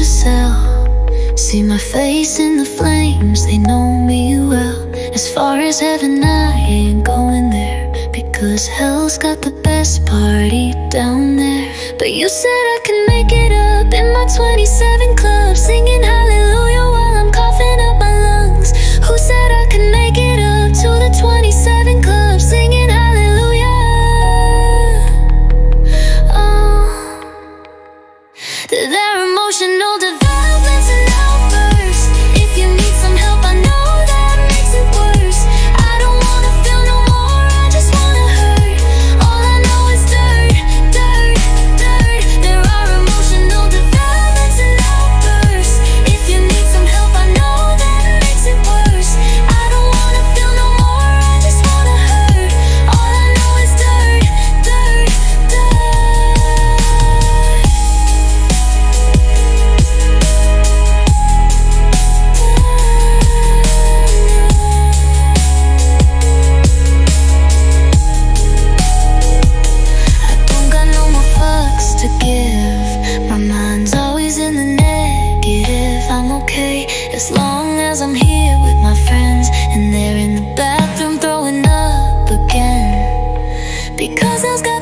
to sell. See my face in the flames, they know me well. As far as heaven, I ain't going there, because hell's got the best party down there. But you said I can make it up in my 27 club, singing hallelujah while I'm coughing up my lungs. Who said I could make it up to the 27 club, singing hallelujah? Oh, their emotional development's an outburst. If you need some help, I know that makes it worse. I don't wanna feel no more, I just wanna hurt. All I know is dirt, dirt, dirt. There are emotional developments and outbursts. If you need some help, I know that makes it worse. I don't wanna feel no more, I just wanna hurt. All I know is dirt, dirt, dirt. I don't got no more fucks to give. My mind's always in the negative. I'm okay as long as I'm here with my friends, and they're in the bathroom throwing up again, because hell's got